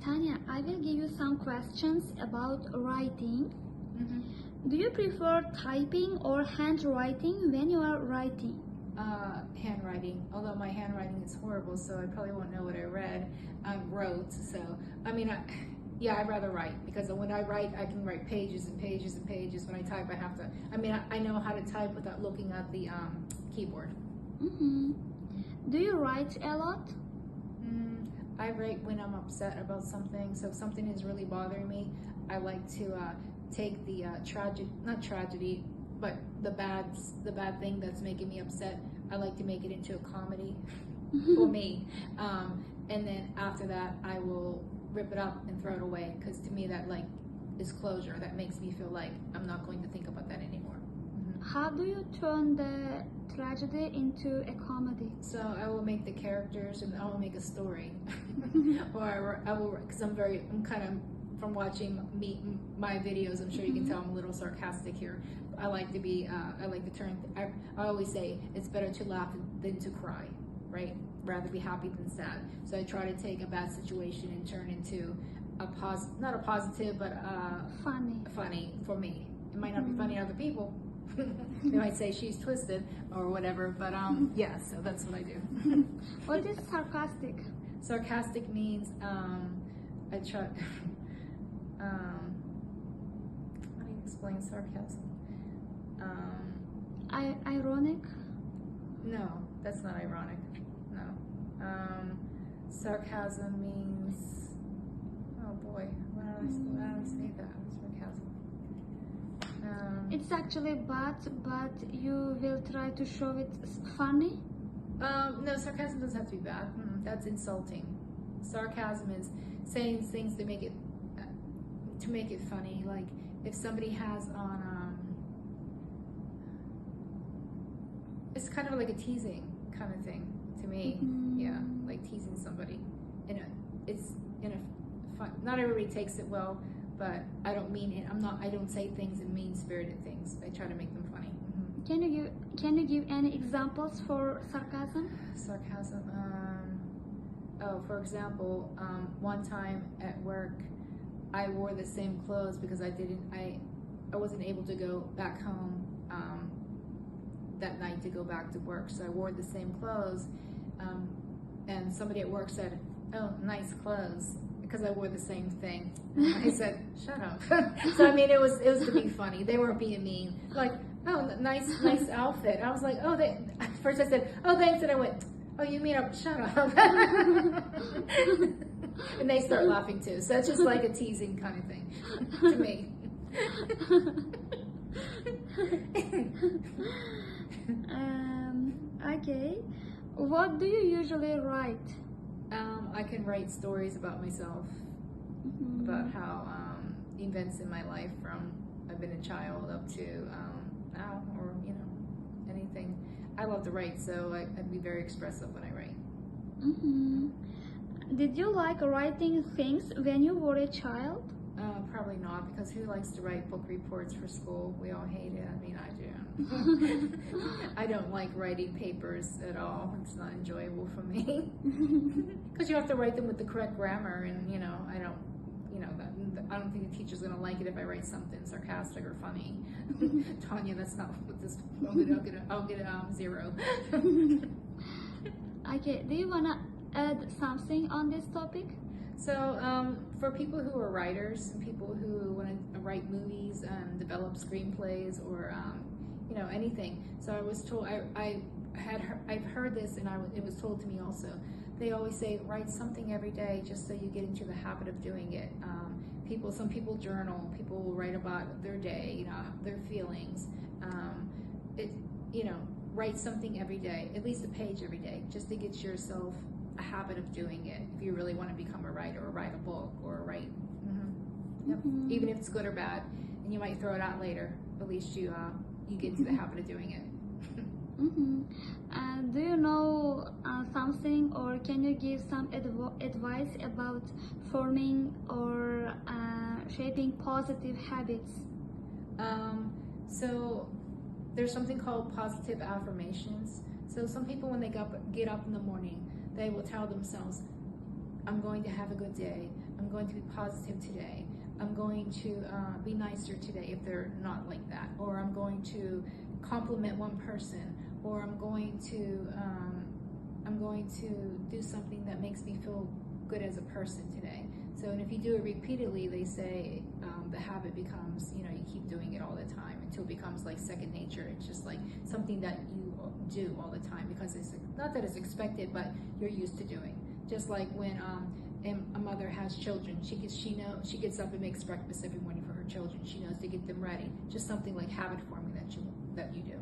Tanya, I will give you some questions about writing. Mm-hmm. Do you prefer typing or handwriting when you are writing? Handwriting, although my handwriting is horrible, so I probably won't know what I wrote. So, I mean, yeah, I'd rather write, because when I write, I can write pages and pages and pages. When I type, I have to, I mean, I know how to type without looking at the keyboard. Mm-hmm. Do you write a lot? I write when I'm upset about something. So if something is really bothering me, I like to take the not tragedy, but the bad thing that's making me upset. I like to make it into a comedy for me, and then after that, I will rip it up and throw it away, because to me that like is closure. That makes me feel like I'm not going to think about that anymore. How do you turn the tragedy into a comedy? So I will make the characters, and I will make a story, or I will, because I'm kind of, from watching my videos, I'm sure you can tell I'm a little sarcastic here. I like to be, I like to turn, I always say it's better to laugh than to cry, right? Rather be happy than sad. So I try to take a bad situation and turn into not a positive, but funny for me. It might not be funny to other people. They might say she's twisted or whatever, but yeah, so that's what I do. What is sarcastic? Sarcastic means I try how do you explain sarcasm? Ironic? No, that's not ironic. No. Sarcasm means, oh boy, how do I say that? Sarcasm. It's actually bad, but you will try to show it funny? No, sarcasm doesn't have to be bad. That's insulting. Sarcasm is saying things to make it funny. Like if somebody has on, it's kind of like a teasing kind of thing to me. Yeah, like teasing somebody. It's in a fun. Not everybody takes it well. But I don't mean it. I don't say things in mean-spirited things. I try to make them funny. Can you give any examples for sarcasm? Sarcasm. For example, one time at work, I wore the same clothes because I wasn't able to go back home that night to go back to work. So I wore the same clothes, and somebody at work said, "Oh, nice clothes," because I wore the same thing. I said, "Shut up." So I mean, it was to be funny. They weren't being mean. Like, "Oh, nice outfit." I was like, "Oh," at first I said, "Oh, thanks," and I went, "Oh, you mean shut up?" And they start laughing too. So it's just like a teasing kind of thing to me. Okay. What do you usually write? I can write stories about myself, about how events in my life from I've been a child up to now, or anything. I love to write, so I'd be very expressive when I write. Did you like writing things when you were a child? Probably not, because who likes to write book reports for school? We all hate it. I mean, I do. I don't like writing papers at all. It's not enjoyable for me. Because you have to write them with the correct grammar, and I don't think the teacher's gonna like it if I write something sarcastic or funny. Tanya, that's not what this. I'll get 0. Okay. Do you wanna add something on this topic? So for people who are writers and people who want to write movies and develop screenplays or anything. So I was told I've heard this, and it was told to me also. They always say write something every day just so you get into the habit of doing it. Some people journal. People will write about their day, their feelings. Write something every day, at least a page every day, just to get yourself a habit of doing it. If you really want to become a writer or write a book or write, even if it's good or bad, and you might throw it out later, at least you get into the habit of doing it. Do you know something, or can you give some advice about forming or shaping positive habits? So there's something called positive affirmations. So some people, when they get up in the morning, they will tell themselves, I'm going to have a good day. I'm going to be positive today. I'm going to be nicer today if they're not like that. Or I'm going to compliment one person. Or I'm going to do something that makes me feel good as a person today. So, and if you do it repeatedly, they say the habit becomes, you keep doing it all the time until it becomes like second nature. It's just like something that you do all the time because it's not that it's expected, but you're used to doing. Just like when a mother has children, she gets up and makes breakfast every morning for her children. She knows to get them ready. Just something like habit forming that you do.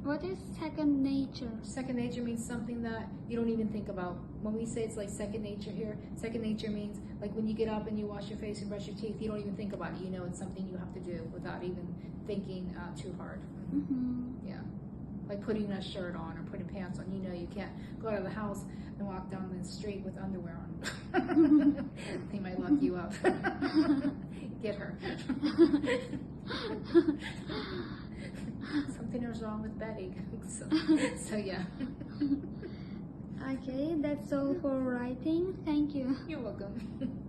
What is second nature? Second nature means something that you don't even think about. When we say it's like second nature here, second nature means like when you get up and you wash your face and brush your teeth, you don't even think about it. You know it's something you have to do without even thinking too hard. Yeah. Like putting a shirt on or putting pants on. You can't go out of the house and walk down the street with underwear on. They might lock you up. Get her. Something is wrong with Betty. So yeah. Okay, that's all for writing. Thank you. You're welcome.